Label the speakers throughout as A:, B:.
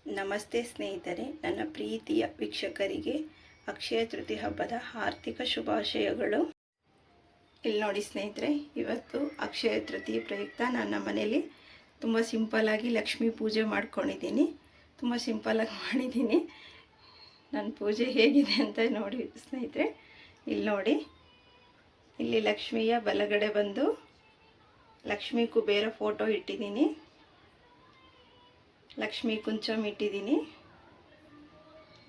A: ನಮಸ್ತೆ ಸ್ನೇಹಿತರೆ, ನನ್ನ ಪ್ರೀತಿಯ ವೀಕ್ಷಕರಿಗೆ ಅಕ್ಷಯ ತೃತೀಯ ಹಬ್ಬದ ಆರ್ಥಿಕ ಶುಭಾಶಯಗಳು. ಇಲ್ಲಿ ನೋಡಿ ಸ್ನೇಹಿತರೆ, ಇವತ್ತು ಅಕ್ಷಯ ತೃತೀಯ ಪ್ರಯುಕ್ತ ನನ್ನ ಮನೆಯಲ್ಲಿ ತುಂಬ ಸಿಂಪಲ್ಲಾಗಿ ಲಕ್ಷ್ಮೀ ಪೂಜೆ ಮಾಡ್ಕೊಂಡಿದ್ದೀನಿ. ತುಂಬ ಸಿಂಪಲ್ಲಾಗಿ ಮಾಡಿದ್ದೀನಿ. ನನ್ನ ಪೂಜೆ ಹೇಗಿದೆ ಅಂತ ನೋಡಿ ಸ್ನೇಹಿತರೆ. ಇಲ್ಲಿ ನೋಡಿ, ಇಲ್ಲಿ ಲಕ್ಷ್ಮಿಯ ಬಲಗಡೆ ಬಂದು ಲಕ್ಷ್ಮೀ ಕುಬೇರ ಫೋಟೋ ಇಟ್ಟಿದ್ದೀನಿ. ಲಕ್ಷ್ಮೀ ಕುಂಚಮ್ ಇಟ್ಟಿದ್ದೀನಿ.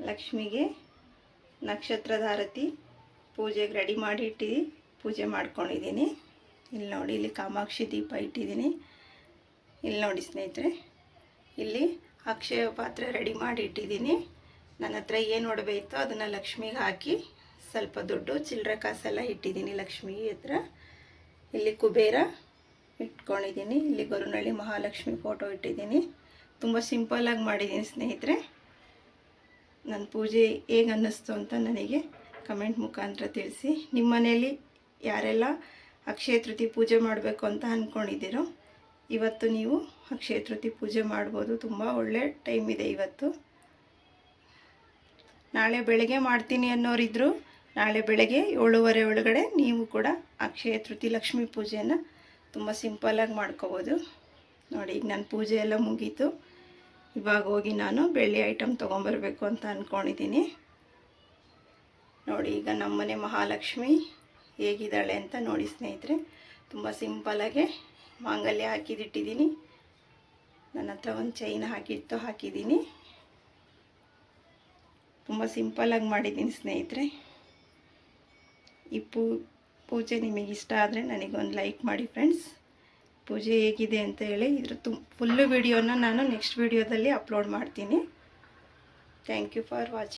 A: ಲಕ್ಷ್ಮಿಗೆ ನಕ್ಷತ್ರದ ಆರತಿ ಪೂಜೆಗೆ ರೆಡಿ ಮಾಡಿ ಪೂಜೆ ಮಾಡ್ಕೊಂಡಿದ್ದೀನಿ. ಇಲ್ಲಿ ನೋಡಿ, ಇಲ್ಲಿ ಕಾಮಾಕ್ಷಿ ದೀಪ ಇಟ್ಟಿದ್ದೀನಿ. ಇಲ್ಲಿ ನೋಡಿ ಸ್ನೇಹಿತರೆ, ಇಲ್ಲಿ ಅಕ್ಷಯ ಪಾತ್ರೆ ರೆಡಿ ಮಾಡಿ ಇಟ್ಟಿದ್ದೀನಿ. ನನ್ನ ಹತ್ರ ಏನು ಒಡವೆ ಇತ್ತೋ ಅದನ್ನು ಲಕ್ಷ್ಮಿಗೆ ಹಾಕಿ ಸ್ವಲ್ಪ ದುಡ್ಡು ಚಿಲ್ಲರೆ ಕಾಸೆಲ್ಲ ಇಟ್ಟಿದ್ದೀನಿ ಲಕ್ಷ್ಮಿ ಹತ್ರ. ಇಲ್ಲಿ ಕುಬೇರ ಇಟ್ಕೊಂಡಿದ್ದೀನಿ. ಇಲ್ಲಿ ಗೊರುನಳ್ಳಿ ಮಹಾಲಕ್ಷ್ಮಿ ಫೋಟೋ ಇಟ್ಟಿದ್ದೀನಿ. ತುಂಬ ಸಿಂಪಲ್ಲಾಗಿ ಮಾಡಿದ್ದೀನಿ ಸ್ನೇಹಿತರೆ. ನನ್ನ ಪೂಜೆ ಹೇಗೆ ಅನ್ನಿಸ್ತು ಅಂತ ನನಗೆ ಕಮೆಂಟ್ ಮುಖಾಂತರ ತಿಳಿಸಿ. ನಿಮ್ಮ ಮನೆಯಲ್ಲಿ ಯಾರೆಲ್ಲ ಅಕ್ಷಯ ತೃತೀಯ ಪೂಜೆ ಮಾಡಬೇಕು ಅಂತ ಅಂದ್ಕೊಂಡಿದ್ದೀರೋ ಇವತ್ತು ನೀವು ಅಕ್ಷಯ ತೃತೀಯ ಪೂಜೆ ಮಾಡ್ಬೋದು. ತುಂಬ ಒಳ್ಳೆ ಟೈಮ್ ಇದೆ ಇವತ್ತು. ನಾಳೆ ಬೆಳಗ್ಗೆ ಮಾಡ್ತೀನಿ ಅನ್ನೋರಿದ್ದರು ನಾಳೆ ಬೆಳಗ್ಗೆ 7:30 ಒಳಗಡೆ ನೀವು ಕೂಡ ಅಕ್ಷಯ ತೃತೀಯ ಲಕ್ಷ್ಮೀ ಪೂಜೆಯನ್ನು ತುಂಬ ಸಿಂಪಲ್ಲಾಗಿ ಮಾಡ್ಕೋಬೋದು. ನೋಡಿ, ಈಗ ನನ್ನ ಪೂಜೆ ಎಲ್ಲ ಮುಗೀತು. ಇವಾಗ ಹೋಗಿ ನಾನು ಬೆಳ್ಳಿ ಐಟಮ್ ತೊಗೊಂಬರ್ಬೇಕು ಅಂತ ಅಂದ್ಕೊಂಡಿದ್ದೀನಿ. ನೋಡಿ, ಈಗ ನಮ್ಮನೆ ಮಹಾಲಕ್ಷ್ಮಿ ಹೇಗಿದ್ದಾಳೆ ಅಂತ ನೋಡಿ ಸ್ನೇಹಿತರೆ. ತುಂಬ ಸಿಂಪಲ್ಲಾಗೆ ಮಾಂಗಲ್ಯ ಹಾಕಿದಿಟ್ಟಿದ್ದೀನಿ. ನನ್ನ ಹತ್ರ ಒಂದು ಚೈನ್ ಹಾಕಿದ್ದೀನಿ. ತುಂಬ ಸಿಂಪಲ್ಲಾಗಿ ಮಾಡಿದ್ದೀನಿ ಸ್ನೇಹಿತರೆ. ಈ ಪೂಜೆ ನಿಮಗೆ ಇಷ್ಟ ಆದರೆ ನನಗೊಂದು ಲೈಕ್ ಮಾಡಿ ಫ್ರೆಂಡ್ಸ್. ಪೂಜೆ ಹೇಗಿದೆ ಅಂತ ಹೇಳಿ ಇದ್ರ ಫುಲ್ಲು ವಿಡಿಯೋನ ನಾನು ನೆಕ್ಸ್ಟ್ ವಿಡಿಯೋದಲ್ಲಿ ಅಪ್ಲೋಡ್ ಮಾಡ್ತೀನಿ. Thank you for watching.